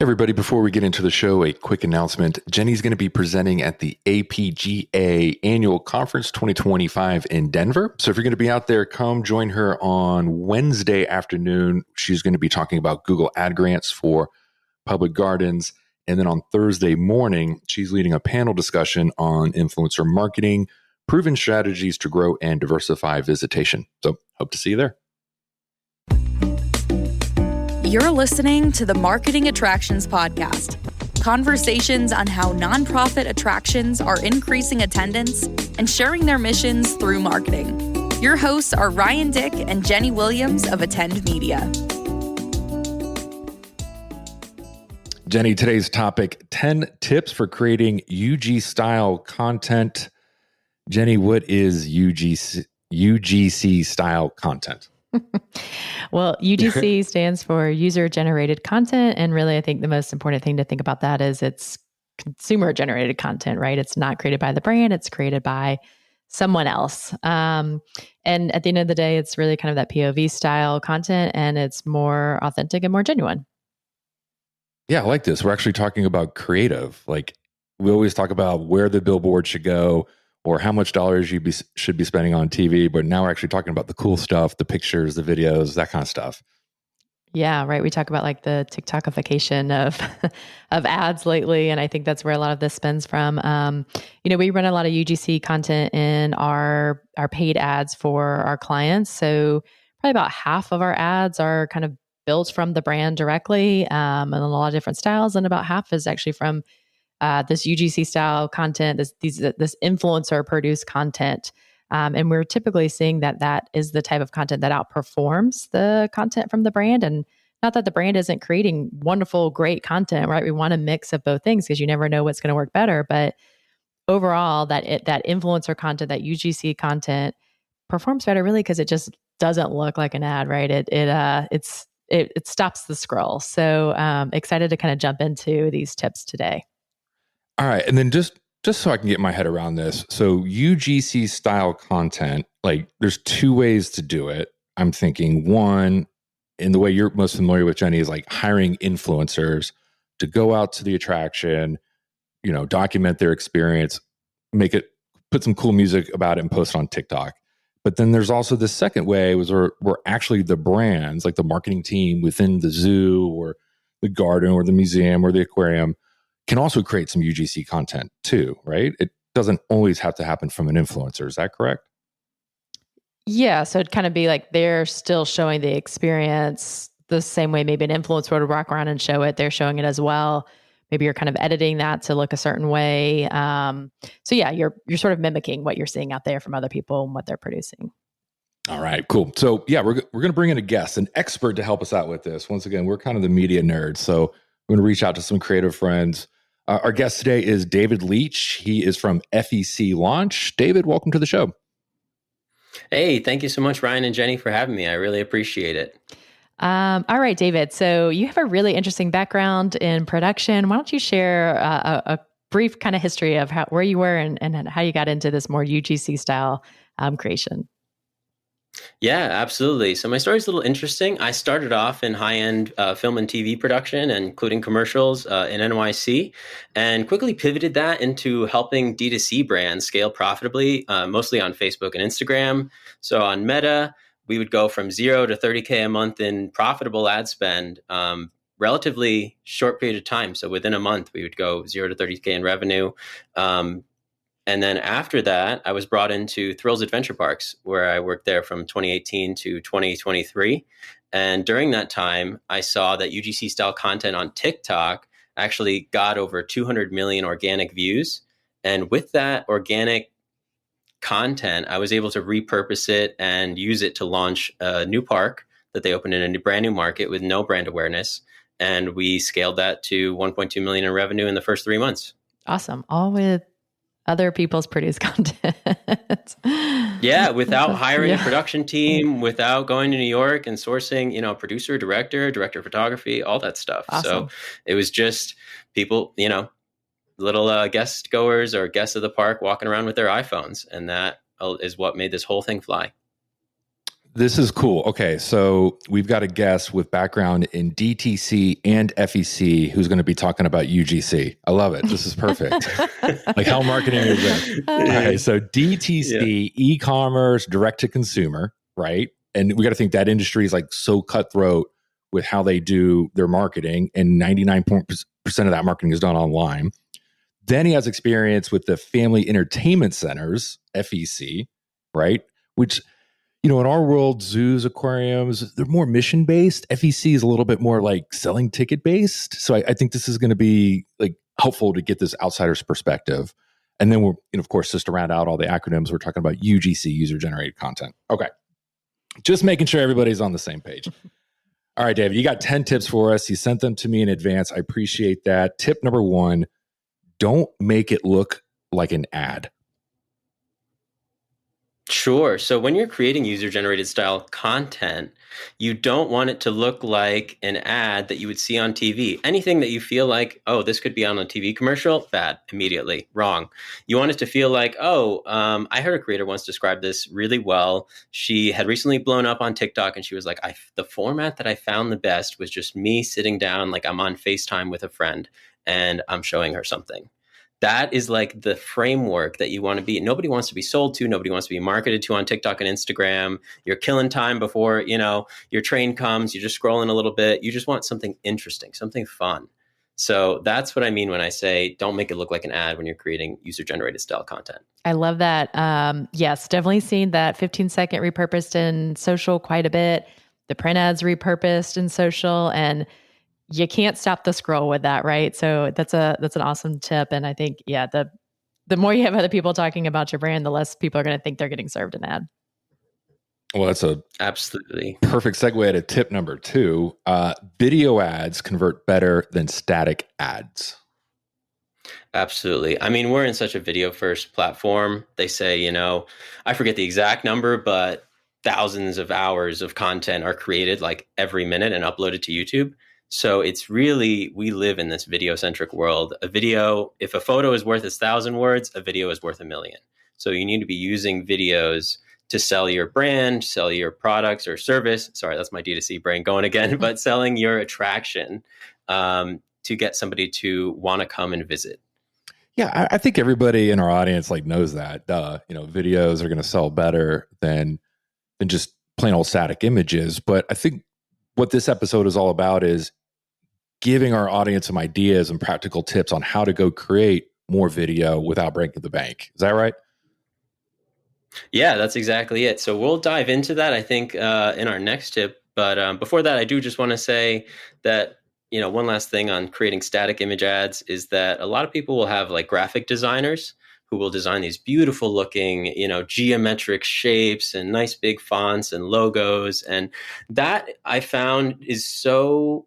Everybody, before we get into the show, a quick announcement. Jenny's going to be presenting at the APGA Annual Conference 2025 in Denver. So if you're going to be out there, come join her on Wednesday afternoon. She's going to be talking about Google Ad Grants for public gardens. And then on Thursday morning, she's leading a panel discussion on influencer marketing, proven strategies to grow and diversify visitation. So hope to see you there. You're listening to the Marketing Attractions Podcast. Conversations on how nonprofit attractions are increasing attendance and sharing their missions through marketing. Your hosts are Ryan Dick and Jenny Williams of Attend Media. Jenny, today's topic, 10 tips for creating UG-style content. Jenny, what is UGC-style content? Well, UGC stands for user-generated content. And really, I think the most important thing to think about that is it's consumer-generated content, right? It's not created by the brand. It's created by someone else. And at the end of the day, it's really kind of that POV style content, and it's more authentic and more genuine. Yeah, I like this. We're actually talking about creative. Like we always talk about where the billboard should go or how much dollars you should be spending on TV. But now we're actually talking about the cool stuff, the pictures, the videos, that kind of stuff. Yeah, right. We talk about like the TikTokification of of ads lately. And I think that's where a lot of this spends from. We run a lot of UGC content in our paid ads for our clients. So probably about half of our ads are kind of built from the brand directly, and a lot of different styles. And about half is actually from this UGC style content, this influencer produced content. And we're typically seeing that is the type of content that outperforms the content from the brand. And not that the brand isn't creating wonderful, great content, right? We want a mix of both things because you never know what's going to work better. But overall, that influencer content, that UGC content performs better really because it just doesn't look like an ad, right? It stops the scroll. So excited to kind of jump into these tips today. All right. And then just so I can get my head around this. So UGC style content, like there's two ways to do it. I'm thinking one, in the way you're most familiar with, Jenny, is like hiring influencers to go out to the attraction, document their experience, put some cool music about it and post it on TikTok. But then there's also the second way where actually the brands, like the marketing team within the zoo or the garden or the museum or the aquarium, can also create some UGC content too, right? It doesn't always have to happen from an influencer. Is that correct? Yeah. So it'd kind of be like they're still showing the experience the same way maybe an influencer would walk around and show it. They're showing it as well. Maybe you're kind of editing that to look a certain way. So yeah, you're sort of mimicking what you're seeing out there from other people and what they're producing. All right, cool. So yeah, we're going to bring in a guest, an expert to help us out with this. Once again, we're kind of the media nerds. So we're going to reach out to some creative friends. Our guest today is David Leach. He is from FEC Launch. David, welcome to the show. Hey, thank you so much, Ryan and Jenny, for having me. I really appreciate it. All right, David. So you have a really interesting background in production. Why don't you share a brief kind of history of where you were and how you got into this more UGC style creation? Yeah, absolutely. So my story is a little interesting. I started off in high-end film and TV production, including commercials in NYC, and quickly pivoted that into helping D2C brands scale profitably, mostly on Facebook and Instagram. So on Meta, we would go from 0 to 30K a month in profitable ad spend, relatively short period of time. So within a month, we would go 0 to 30K in revenue. And then after that, I was brought into Thrills Adventure Parks, where I worked there from 2018 to 2023. And during that time, I saw that UGC style content on TikTok actually got over 200 million organic views. And with that organic content, I was able to repurpose it and use it to launch a new park that they opened in a brand new market with no brand awareness. And we scaled that to 1.2 million in revenue in the first 3 months. Awesome. All with other people's produced content. Yeah, without hiring a production team, without going to New York and sourcing, producer, director of photography, all that stuff. Awesome. So it was just people, little guest goers or guests of the park walking around with their iPhones. And that is what made this whole thing fly. This is cool. Okay, so we've got a guest with background in DTC and FEC who's going to be talking about UGC. I love it. This is perfect. Like, how marketing is this? Okay, so DTC, e-commerce, direct to consumer, right? And we got to think that industry is like so cutthroat with how they do their marketing, and 99% of that marketing is done online. Then he has experience with the family entertainment centers, FEC, right? Which, in our world, zoos, aquariums, they're more mission based. FEC is a little bit more like selling ticket based. So I think this is going to be like helpful to get this outsider's perspective. And then we're, of course, just to round out all the acronyms, we're talking about UGC, user generated content. Okay. Just making sure everybody's on the same page. All right, David, you got 10 tips for us. You sent them to me in advance. I appreciate that. Tip number 1, don't make it look like an ad. Sure. So when you're creating user-generated style content, you don't want it to look like an ad that you would see on TV. Anything that you feel like, oh, this could be on a TV commercial, bad, immediately, wrong. You want it to feel like, I heard a creator once describe this really well. She had recently blown up on TikTok, and she was like, the format that I found the best was just me sitting down, like I'm on FaceTime with a friend, and I'm showing her something. That is like the framework that you want to be. Nobody wants to be sold to. Nobody wants to be marketed to on TikTok and Instagram. You're killing time before, your train comes. You're just scrolling a little bit. You just want something interesting, something fun. So that's what I mean when I say don't make it look like an ad when you're creating user-generated style content. I love that. Yes, definitely seen that 15-second repurposed in social quite a bit. The print ads repurposed in social, and you can't stop the scroll with that, right? So that's an awesome tip. And I think, the more you have other people talking about your brand, the less people are going to think they're getting served an ad. Well, that's a absolutely perfect segue to tip number 2. Video ads convert better than static ads. Absolutely. I mean, we're in such a video first platform. They say, I forget the exact number, but thousands of hours of content are created like every minute and uploaded to YouTube. So it's really, we live in this video-centric world. A video, if a photo is worth 1,000 words, a video is worth 1,000,000. So you need to be using videos to sell your brand, sell your products or service. Sorry, that's my D2C brain going again, but selling your attraction to get somebody to want to come and visit. Yeah, I think everybody in our audience knows that. Videos are going to sell better than just plain old static images. But I think what this episode is all about is giving our audience some ideas and practical tips on how to go create more video without breaking the bank. Is that right? Yeah, that's exactly it. So we'll dive into that, I think, in our next tip. But before that, I do just want to say that, one last thing on creating static image ads is that a lot of people will have like graphic designers who will design these beautiful looking, geometric shapes and nice big fonts and logos. And that I found is so,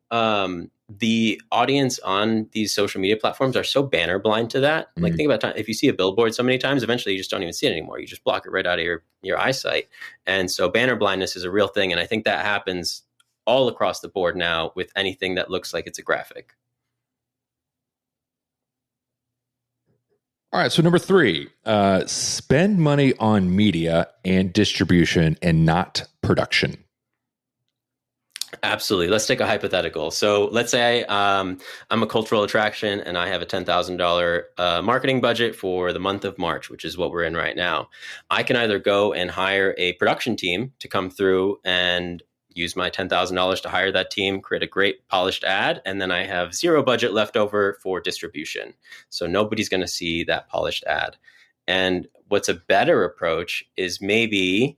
the audience on these social media platforms are so banner blind to that. Like, think about if you see a billboard so many times, eventually you just don't even see it anymore. You just block it right out of your eyesight. And so banner blindness is a real thing. And I think that happens all across the board now with anything that looks like it's a graphic. All right. So number 3, spend money on media and distribution and not production. Absolutely. Let's take a hypothetical. So let's say I'm a cultural attraction and I have a $10,000 marketing budget for the month of March, which is what we're in right now. I can either go and hire a production team to come through and use my $10,000 to hire that team, create a great polished ad, and then I have zero budget left over for distribution. So nobody's going to see that polished ad. And what's a better approach is maybe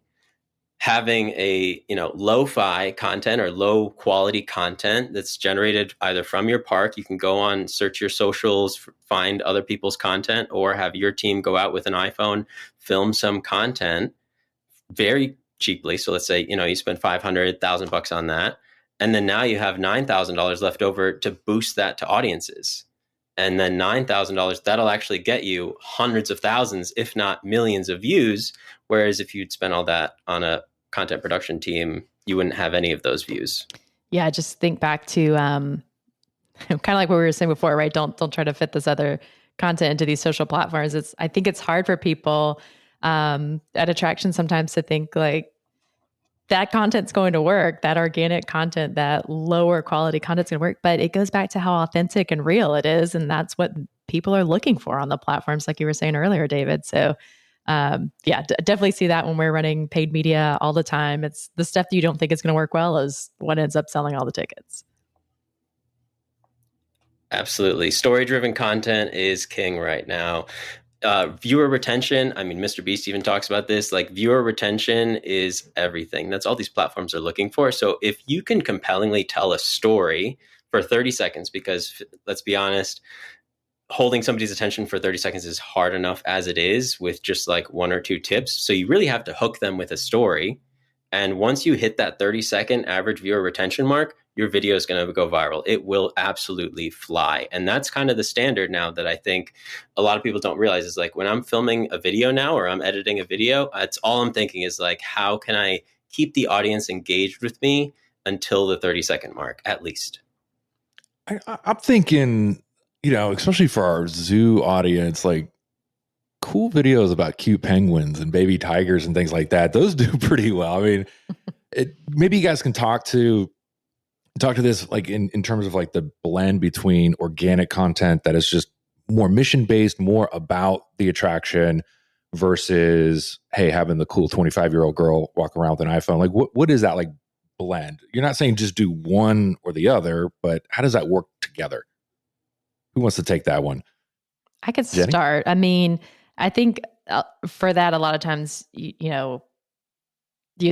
having a lo-fi content or low quality content that's generated either from your park. You can go on, search your socials, find other people's content, or have your team go out with an iPhone, film some content very cheaply. So let's say, you spend $500,000 on that. And then now you have $9,000 left over to boost that to audiences. And then $9,000, that'll actually get you hundreds of thousands, if not millions of views. Whereas if you'd spend all that on a content production team, you wouldn't have any of those views. Yeah, just think back to kind of like what we were saying before, right? Don't try to fit this other content into these social platforms. I think it's hard for people at attractions sometimes to think like, that content's going to work. That organic content, that lower quality content's going to work. But it goes back to how authentic and real it is. And that's what people are looking for on the platforms, like you were saying earlier, David. So definitely see that when we're running paid media all the time. It's the stuff that you don't think is going to work well is what ends up selling all the tickets. Absolutely. Story-driven content is king right now. Viewer retention. I mean, Mr. Beast even talks about this. Like, viewer retention is everything. That's all these platforms are looking for. So if you can compellingly tell a story for 30 seconds, because let's be honest, holding somebody's attention for 30 seconds is hard enough as it is with just like one or two tips. So you really have to hook them with a story. And once you hit that 30-second average viewer retention mark, your video is going to go viral. It will absolutely fly. And that's kind of the standard now that I think a lot of people don't realize is like when I'm filming a video now or I'm editing a video, it's all I'm thinking is like, how can I keep the audience engaged with me until the 30-second mark, at least? I'm thinking, especially for our zoo audience, like cool videos about cute penguins and baby tigers and things like that. Those do pretty well. I mean, maybe you guys can talk to this like in terms of like the blend between organic content that is just more mission based, more about the attraction versus, hey, having the cool 25-year-old girl walk around with an iPhone. Like what is that like blend? You're not saying just do one or the other, but how does that work together? Who wants to take that one? I could Jenny? start. I mean, I think for that, a lot of times, you'd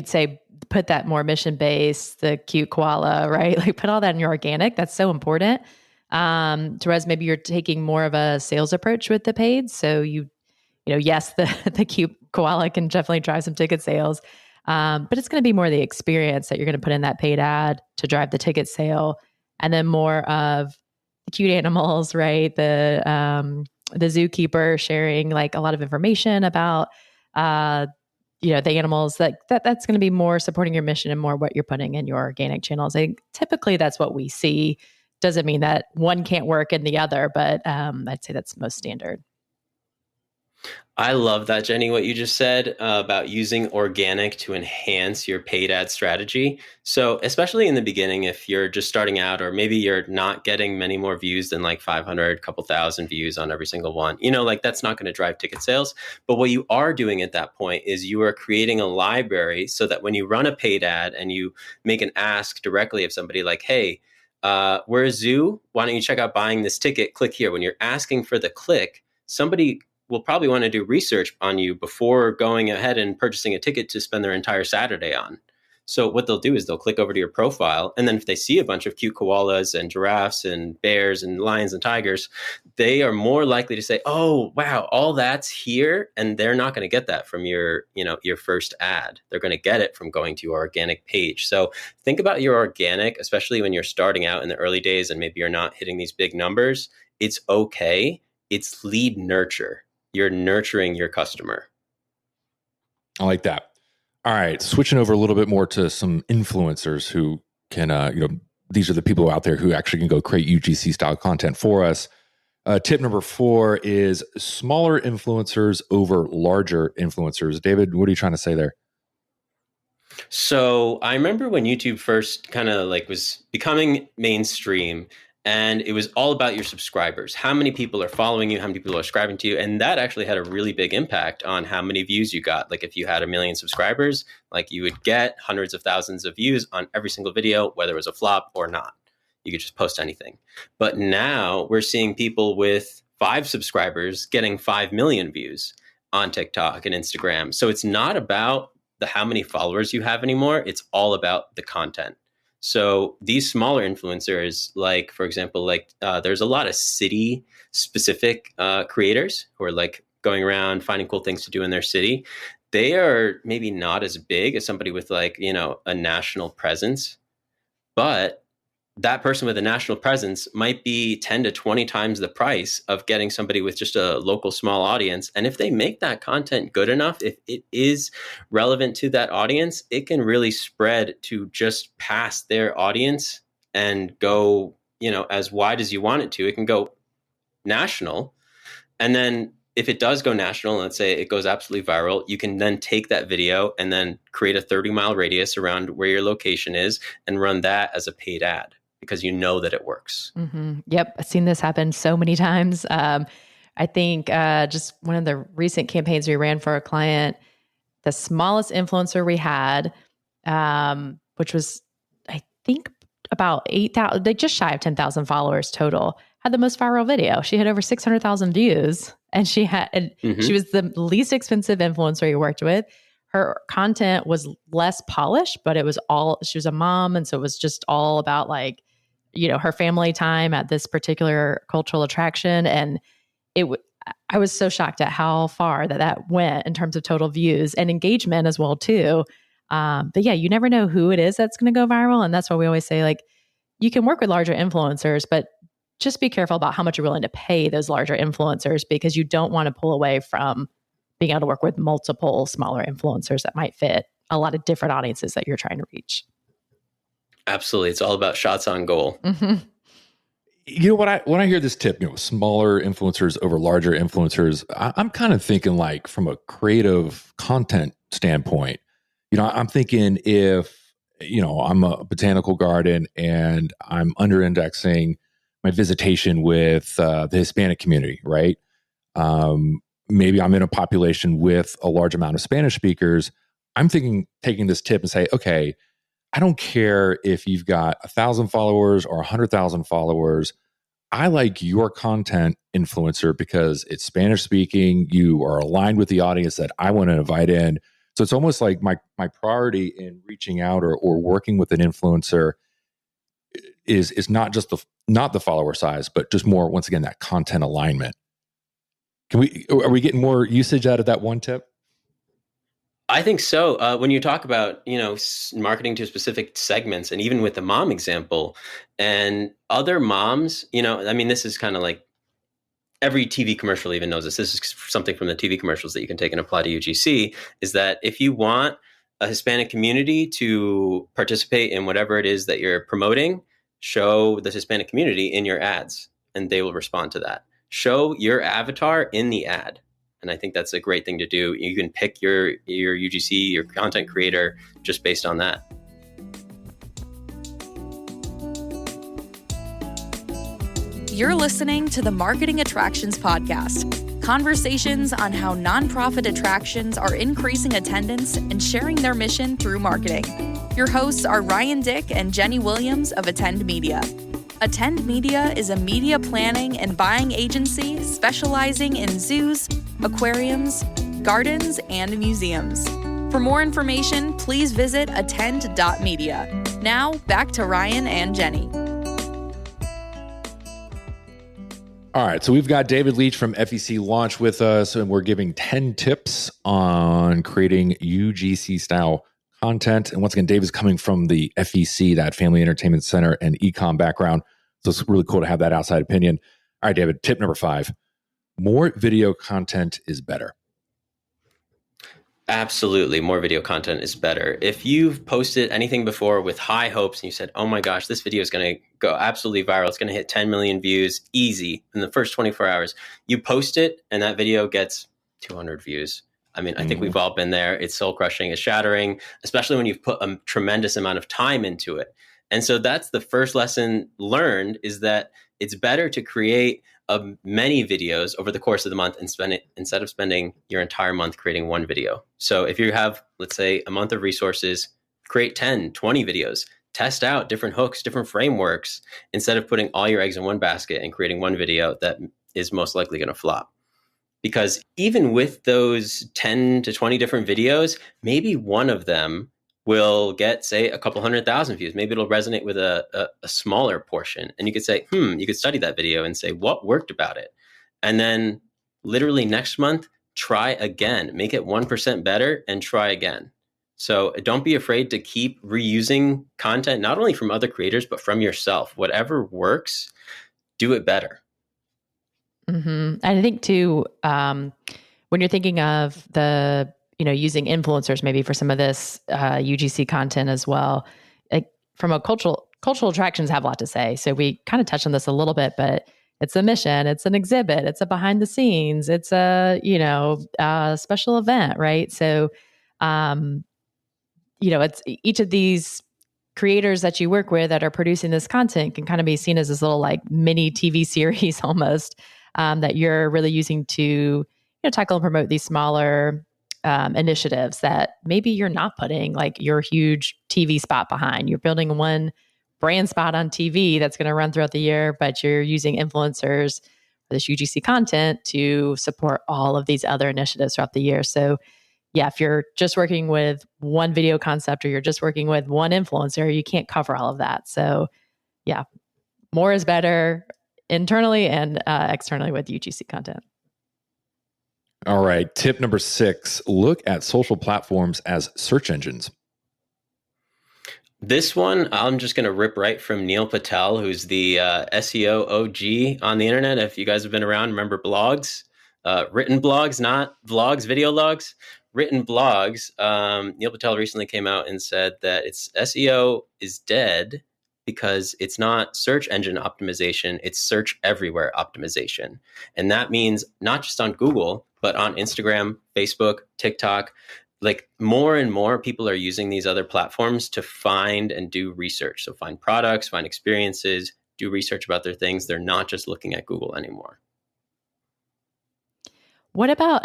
say put that more mission-based, the cute koala, right? Like put all that in your organic. That's so important. Whereas maybe you're taking more of a sales approach with the paid. So yes, the cute koala can definitely drive some ticket sales. But it's going to be more the experience that you're going to put in that paid ad to drive the ticket sale. And then more of the cute animals, right? The zookeeper sharing like a lot of information about, the animals that's going to be more supporting your mission and more what you're putting in your organic channels. I think typically that's what we see. Doesn't mean that one can't work in the other, but I'd say that's most standard. I love that, Jenny, what you just said about using organic to enhance your paid ad strategy. So especially in the beginning, if you're just starting out, or maybe you're not getting many more views than like 500, couple thousand views on every single one, like that's not going to drive ticket sales. But what you are doing at that point is you are creating a library so that when you run a paid ad and you make an ask directly of somebody like, hey, we're a zoo, why don't you check out buying this ticket? Click here. When you're asking for the click, somebody will probably want to do research on you before going ahead and purchasing a ticket to spend their entire Saturday on. So what they'll do is they'll click over to your profile. And then if they see a bunch of cute koalas and giraffes and bears and lions and tigers, they are more likely to say, oh, wow, all that's here. And they're not going to get that from your first ad. They're going to get it from going to your organic page. So think about your organic, especially when you're starting out in the early days and maybe you're not hitting these big numbers. It's okay. It's lead nurture. You're nurturing your customer. I like that. All right. Switching over a little bit more to some influencers who can, these are the people out there who actually can go create UGC style content for us. Tip number 4 is smaller influencers over larger influencers. David, what are you trying to say there? So I remember when YouTube first kind of like was becoming mainstream, and it was all about your subscribers. How many people are following you? How many people are subscribing to you? And that actually had a really big impact on how many views you got. Like if you had 1 million subscribers, like you would get hundreds of thousands of views on every single video, whether it was a flop or not. You could just post anything. But now we're seeing people with 5 subscribers getting 5 million views on TikTok and Instagram. So it's not about how many followers you have anymore. It's all about the content. So these smaller influencers, like, for example, there's a lot of city specific creators who are like going around finding cool things to do in their city. They are maybe not as big as somebody with a national presence, but that person with a national presence might be 10 to 20 times the price of getting somebody with just a local small audience. And if they make that content good enough, if it is relevant to that audience, it can really spread to just past their audience and go, as wide as you want it to. It can go national. And then if it does go national, let's say it goes absolutely viral, you can then take that video and then create a 30-mile radius around where your location is and run that as a paid ad because you know that it works. Mm-hmm. Yep. I've seen this happen so many times. I think just one of the recent campaigns we ran for a client, the smallest influencer we had, which was, I think, about 8,000, they just shy of 10,000 followers total, had the most viral video. She had over 600,000 views, and she was the least expensive influencer we worked with. Her content was less polished, but she was a mom. And so it was just all about like, her family time at this particular cultural attraction. And I was so shocked at how far that went in terms of total views and engagement as well too. But yeah, you never know who it is that's going to go viral. And that's why we always say, like, you can work with larger influencers, but just be careful about how much you're willing to pay those larger influencers, because you don't want to pull away from being able to work with multiple smaller influencers that might fit a lot of different audiences that you're trying to reach. Absolutely. It's all about shots on goal. Mm-hmm. When I hear this tip, smaller influencers over larger influencers, I'm kind of thinking like from a creative content standpoint. I'm thinking if, I'm a botanical garden and I'm under indexing my visitation with the Hispanic community, right? Maybe I'm in a population with a large amount of Spanish speakers. I'm thinking taking this tip and say, okay, I don't care if you've got 1,000 followers or 100,000 followers. I like your content, influencer, because it's Spanish speaking. You are aligned with the audience that I want to invite in. So it's almost like my priority in reaching out or working with an influencer is not just not the follower size, but just more, once again, that content alignment. Are we getting more usage out of that one tip? I think so. When you talk about, marketing to specific segments, and even with the mom example and other moms, this is kind of like every TV commercial even knows this. This is something from the TV commercials that you can take and apply to UGC, is that if you want a Hispanic community to participate in whatever it is that you're promoting, show the Hispanic community in your ads, and they will respond to that. Show your avatar in the ad. And I think that's a great thing to do. You can pick your UGC, your content creator, just based on that. You're listening to the Marketing Attractions Podcast. Conversations on how nonprofit attractions are increasing attendance and sharing their mission through marketing. Your hosts are Ryan Dick and Jenny Williams of Attend Media. Attend Media is a media planning and buying agency specializing in zoos, aquariums, gardens, and museums. For more information, please visit attend.media. Now, back to Ryan and Jenny. All right, so we've got David Leach from FEC Launch with us, and we're giving 10 tips on creating UGC-style content. And once again, Dave is coming from the FEC, that Family Entertainment Center, and e-com background. So it's really cool to have that outside opinion. All right, David, tip number 5. More video content is better. Absolutely. More video content is better. If you've posted anything before with high hopes and you said, oh my gosh, this video is going to go absolutely viral. It's going to hit 10 million views easy in the first 24 hours. You post it and that video gets 200 views. I think we've all been there. It's soul crushing, it's shattering, especially when you've put a tremendous amount of time into it. And so that's the first lesson learned, is that it's better to create many videos over the course of the month and spend it instead of spending your entire month creating one video. So if you have, let's say, a month of resources, create 10, 20 videos, test out different hooks, different frameworks, instead of putting all your eggs in one basket and creating one video that is most likely going to flop. Because even with those 10 to 20 different videos, maybe one of them will get, say, a couple 100,000 views. Maybe it'll resonate with a smaller portion. And you could say, you could study that video and say, what worked about it? And then literally next month, try again. Make it 1% better and try again. So don't be afraid to keep reusing content, not only from other creators, but from yourself. Whatever works, do it better. Mm-hmm. I think too, when you're thinking of the, using influencers maybe for some of this UGC content as well, like from a cultural attractions have a lot to say. So we kind of touched on this a little bit, but it's a mission, it's an exhibit, it's a behind the scenes, it's a, a special event, right? So, it's each of these creators that you work with that are producing this content can kind of be seen as this little like mini TV series almost, that you're really using to tackle and promote these smaller initiatives that maybe you're not putting like your huge TV spot behind. You're building one brand spot on TV that's going to run throughout the year, but you're using influencers for this UGC content to support all of these other initiatives throughout the year. So yeah, if you're just working with one video concept or you're just working with one influencer, you can't cover all of that. So yeah, more is better internally and externally with UGC content. All right. Tip number 6, look at social platforms as search engines. This one, I'm just going to rip right from Neil Patel, who's the SEO OG on the internet. If you guys have been around, remember blogs, written blogs, not vlogs, video logs, written blogs. Neil Patel recently came out and said that it's SEO is dead because it's not search engine optimization, it's search everywhere optimization. And that means not just on Google, but on Instagram, Facebook, TikTok. Like more and more people are using these other platforms to find and do research. So find products, find experiences, do research about their things. They're not just looking at Google anymore. What about,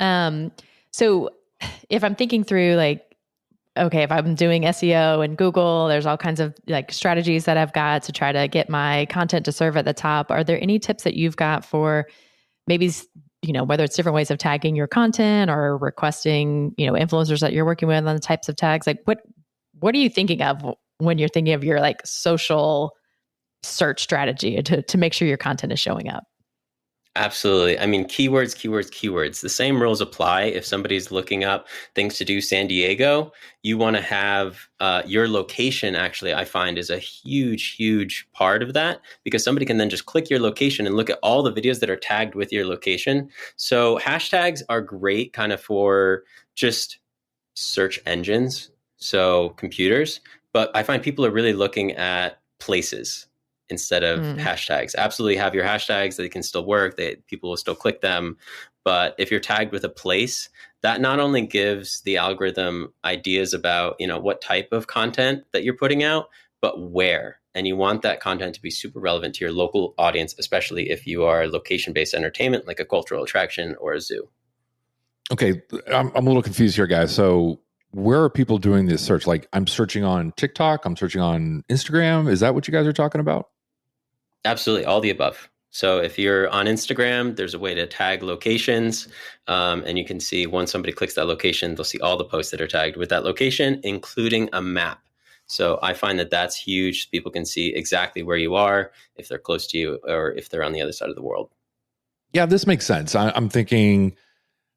so if I'm thinking through like, okay, if I'm doing SEO and Google, there's all kinds of like strategies that I've got to try to get my content to serve at the top. Are there any tips that you've got for maybe, whether it's different ways of tagging your content or requesting, influencers that you're working with on the types of tags? Like what are you thinking of when you're thinking of your like social search strategy to make sure your content is showing up? Absolutely. I mean, keywords. The same rules apply. If somebody's looking up things to do San Diego, you want to have your location, actually, I find is a huge, huge part of that, because somebody can then just click your location and look at all the videos that are tagged with your location. So hashtags are great kind of for just search engines, so computers, but I find people are really looking at places instead of hashtags. Absolutely have your hashtags, they can still work, people will still click them. But if you're tagged with a place, that not only gives the algorithm ideas about, what type of content that you're putting out, but where. And you want that content to be super relevant to your local audience, especially if you are location-based entertainment, like a cultural attraction or a zoo. Okay, I'm a little confused here, guys. So where are people doing this search? Like I'm searching on TikTok, I'm searching on Instagram. Is that what you guys are talking about? Absolutely, all the above. So if you're on Instagram, there's a way to tag locations, and you can see once somebody clicks that location, they'll see all the posts that are tagged with that location, including a map. So I find that that's huge. People can see exactly where you are, if they're close to you, or if they're on the other side of the world. Yeah, this makes sense. I'm thinking,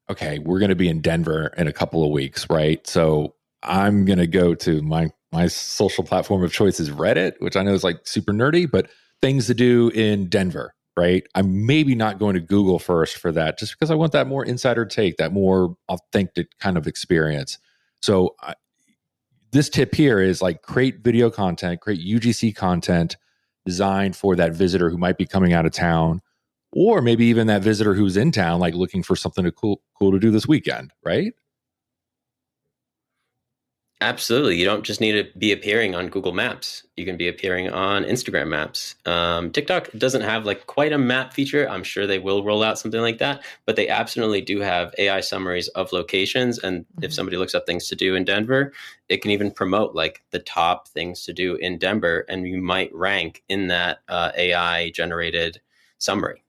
okay, we're going to be in Denver in a couple of weeks, right? So I'm going to go to my social platform of choice is Reddit, which I know is like super nerdy, but things to do in Denver, right? I'm maybe not going to Google first for that, just because I want that more insider take, that more authentic kind of experience. So this tip here is like create video content, create UGC content designed for that visitor who might be coming out of town, or maybe even that visitor who's in town, like looking for something cool to do this weekend, right? Absolutely. You don't just need to be appearing on Google Maps. You can be appearing on Instagram Maps. TikTok doesn't have like quite a map feature. I'm sure they will roll out something like that, but they absolutely do have AI summaries of locations. And if somebody looks up things to do in Denver, it can even promote like the top things to do in Denver, and you might rank in that AI generated summary.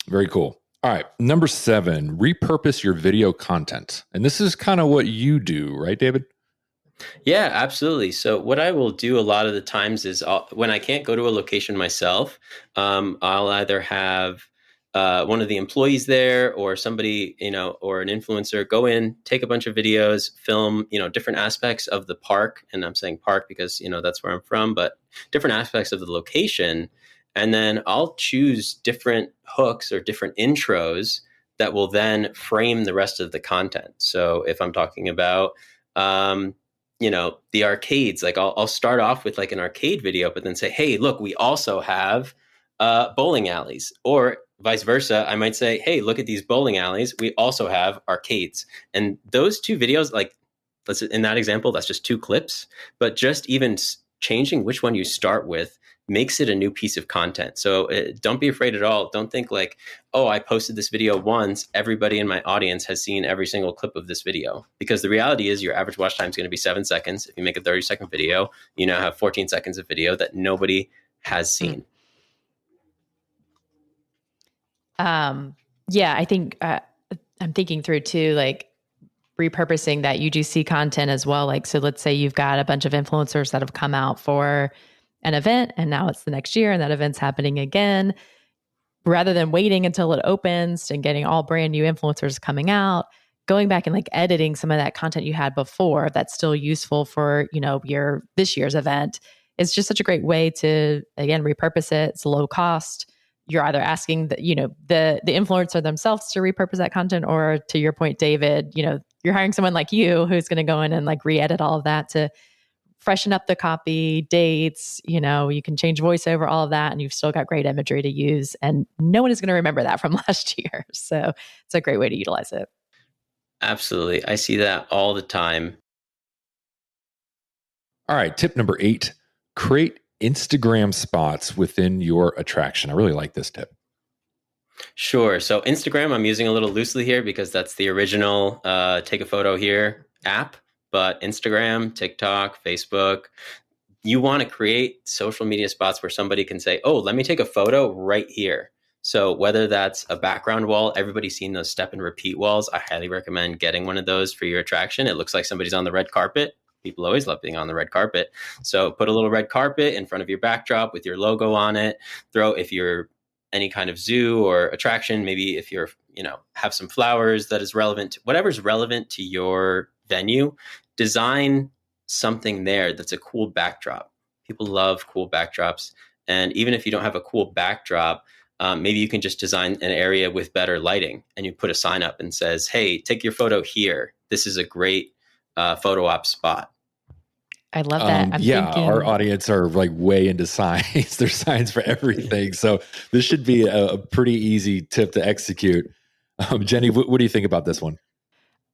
Very cool. All right. Number 7, repurpose your video content. And this is kind of what you do, right, David? Yeah, absolutely. So what I will do a lot of the times is when I can't go to a location myself, I'll either have one of the employees there or somebody, or an influencer go in, take a bunch of videos, film, different aspects of the park. And I'm saying park because, that's where I'm from, but different aspects of the location. And then I'll choose different hooks or different intros that will then frame the rest of the content. So if I'm talking about, the arcades, like I'll start off with like an arcade video, but then say, hey, look, we also have bowling alleys, or vice versa. I might say, hey, look at these bowling alleys. We also have arcades. And those two videos, like in that example, that's just 2 clips, but just even changing which one you start with makes it a new piece of content. So don't be afraid at all. Don't think like, oh, I posted this video once, everybody in my audience has seen every single clip of this video. Because the reality is your average watch time is going to be 7 seconds. If you make a 30-second video, you now have 14 seconds of video that nobody has seen. Yeah, I think I'm thinking through too, like repurposing that UGC content as well. Like, so let's say you've got a bunch of influencers that have come out for an event and now it's the next year and that event's happening again. Rather than waiting until it opens and getting all brand new influencers coming out, going back and like editing some of that content you had before that's still useful for, this year's event is just such a great way to, again, repurpose it. It's low cost. You're either asking the influencer themselves to repurpose that content, or to your point, David, you're hiring someone like you who's going to go in and like re-edit all of that to freshen up the copy, dates, you can change voiceover, all of that, and you've still got great imagery to use. And no one is going to remember that from last year. So it's a great way to utilize it. Absolutely. I see that all the time. All right. Tip number 8, create Instagram spots within your attraction. I really like this tip. Sure. So Instagram, I'm using a little loosely here because that's the original take a photo here app. But Instagram, TikTok, Facebook, you want to create social media spots where somebody can say, oh, let me take a photo right here. So whether that's a background wall, everybody's seen those step and repeat walls. I highly recommend getting one of those for your attraction. It looks like somebody's on the red carpet. People always love being on the red carpet. So put a little red carpet in front of your backdrop with your logo on it. If you're any kind of zoo or attraction, maybe if you're, have some flowers that is relevant to whatever's relevant to your venue, design something there that's a cool backdrop. People love cool backdrops. And even if you don't have a cool backdrop, maybe you can just design an area with better lighting and you put a sign up and says, hey, take your photo here. This is a great photo op spot. I love that. Our audience are like way into signs. There's signs for everything. So this should be a pretty easy tip to execute. Jenny, what do you think about this one?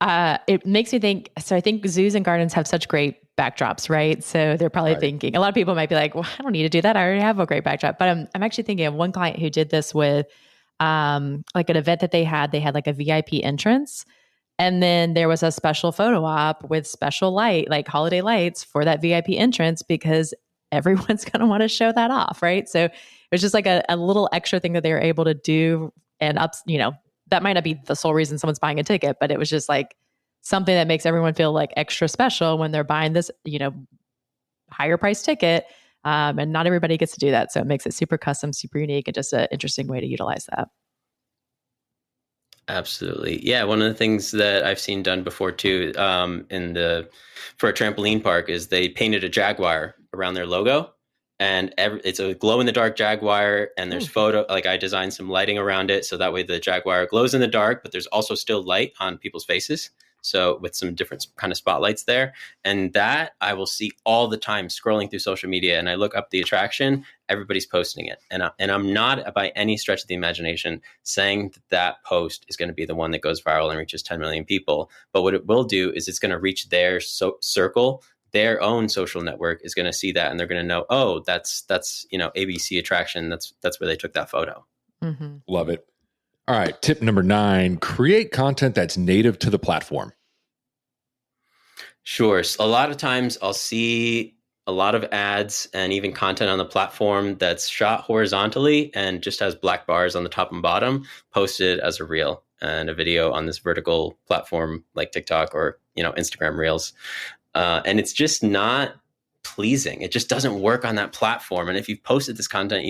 It makes me think, so I think zoos and gardens have such great backdrops, right? So they're probably thinking, a lot of people might be like, well, I don't need to do that. I already have a great backdrop. But I'm actually thinking of one client who did this with like an event that they had like a VIP entrance. And then there was a special photo op with special light, like holiday lights for that VIP entrance, because everyone's going to want to show that off, right? So it was just like a little extra thing that they were able to do. And that might not be the sole reason someone's buying a ticket, but it was just like something that makes everyone feel like extra special when they're buying this, higher price ticket. And not everybody gets to do that. So it makes it super custom, super unique, and just an interesting way to utilize that. Absolutely. Yeah. One of the things that I've seen done before too, for a trampoline park, is they painted a jaguar around their logo, and it's a glow in the dark jaguar. And there's I designed some lighting around it. So that way the jaguar glows in the dark, but there's also still light on people's faces. So with some different kind of spotlights there, and that I will see all the time scrolling through social media, and I look up the attraction, everybody's posting it. And I'm not by any stretch of the imagination saying that post is going to be the one that goes viral and reaches 10 million people. But what it will do is it's going to reach their circle. Their own social network is going to see that, and they're going to know, oh, that's ABC attraction. That's where they took that photo. Mm-hmm. Love it. All right. Tip number 9, create content that's native to the platform. Sure. So a lot of times I'll see a lot of ads and even content on the platform that's shot horizontally and just has black bars on the top and bottom, posted as a reel and a video on this vertical platform like TikTok or, Instagram Reels. And it's just not pleasing. It just doesn't work on that platform. And if you've posted this content,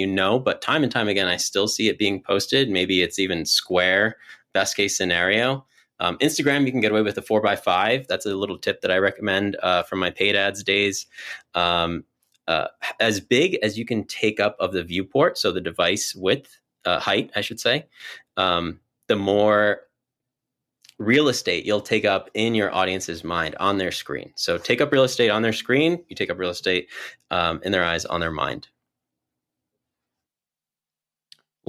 but time and time again, I still see it being posted. Maybe it's even square, best case scenario. Instagram, you can get away with a 4x5. That's a little tip that I recommend from my paid ads days. As big as you can take up of the viewport, so the device width, height, I should say, the more real estate you'll take up in your audience's mind on their screen. So take up real estate on their screen, you take up real estate in their eyes, on their mind.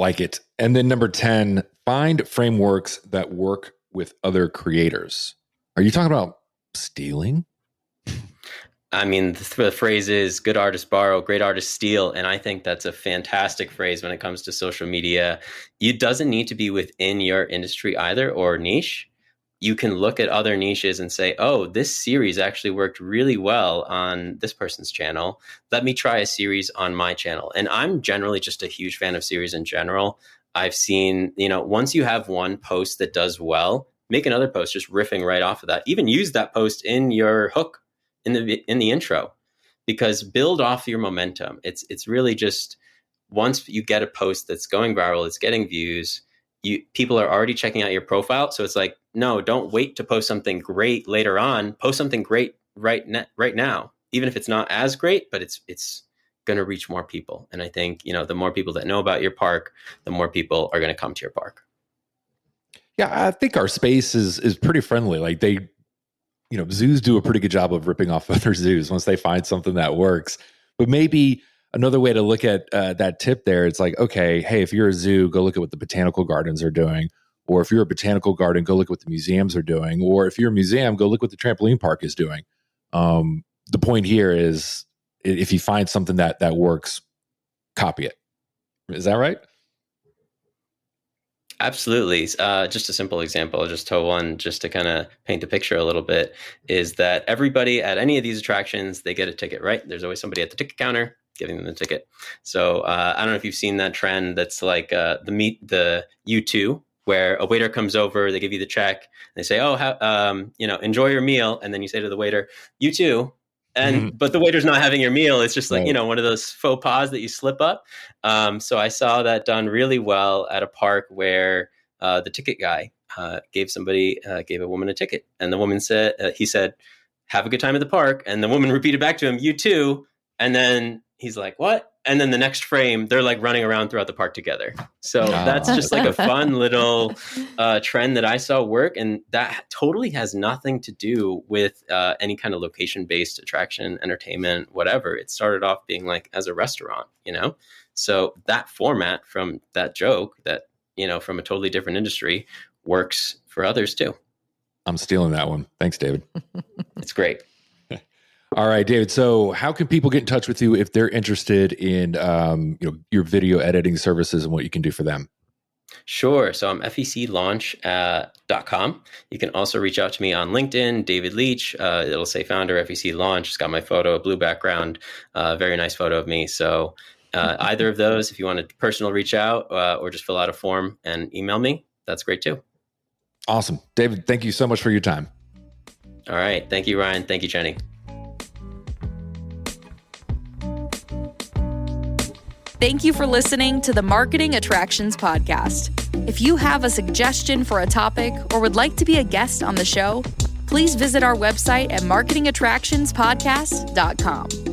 Like it. And then number 10, find frameworks that work with other creators. Are you talking about stealing? I mean, the phrase is good artists borrow, great artists steal. And I think that's a fantastic phrase when it comes to social media. It doesn't need to be within your industry either or niche. You can look at other niches and say, oh, this series actually worked really well on this person's channel. Let me try a series on my channel. And I'm generally just a huge fan of series in general. I've seen, once you have one post that does well, make another post just riffing right off of that. Even use that post in your hook in the intro, because build off your momentum. It's really just once you get a post that's going viral, it's getting views, people are already checking out your profile. So it's like, no, don't wait to post something great later on. Post something great right now, even if it's not as great, but it's going to reach more people. And I think, the more people that know about your park, the more people are going to come to your park. Yeah, I think our space is pretty friendly. Like zoos do a pretty good job of ripping off other zoos once they find something that works. But maybe another way to look at that tip there, it's like, okay, hey, if you're a zoo, go look at what the botanical gardens are doing. Or if you're a botanical garden, go look at what the museums are doing. Or if you're a museum, go look what the trampoline park is doing. The point here is if you find something that works, copy it. Is that right? Absolutely. Just a simple example, just to one, just to kind of paint the picture a little bit, is that everybody at any of these attractions, they get a ticket, right? There's always somebody at the ticket counter giving them the ticket. So I don't know if you've seen that trend that's like the U2, where a waiter comes over, they give you the check, and they say, oh, enjoy your meal. And then you say to the waiter, you too. But the waiter's not having your meal. It's just like, right. One of those faux pas that you slip up. So I saw that done really well at a park where the ticket guy gave a woman a ticket. And the woman said, he said, have a good time at the park. And the woman repeated back to him, you too. And then he's like, what? And then the next frame, they're like running around throughout the park together. So that's just like a fun little trend that I saw work. And that totally has nothing to do with any kind of location-based attraction, entertainment, whatever. It started off being like as a restaurant, So that format from that joke that, from a totally different industry works for others too. I'm stealing that one. Thanks, David. It's great. All right, David. So how can people get in touch with you if they're interested in your video editing services and what you can do for them? Sure. So I'm feclaunch.com. You can also reach out to me on LinkedIn, David Leach. It'll say founder FEC Launch. It's got my photo, a blue background, very nice photo of me. So either of those, if you want to personal reach out or just fill out a form and email me, that's great too. Awesome. David, thank you so much for your time. All right. Thank you, Ryan. Thank you, Jenny. Thank you for listening to the Marketing Attractions Podcast. If you have a suggestion for a topic or would like to be a guest on the show, please visit our website at marketingattractionspodcast.com.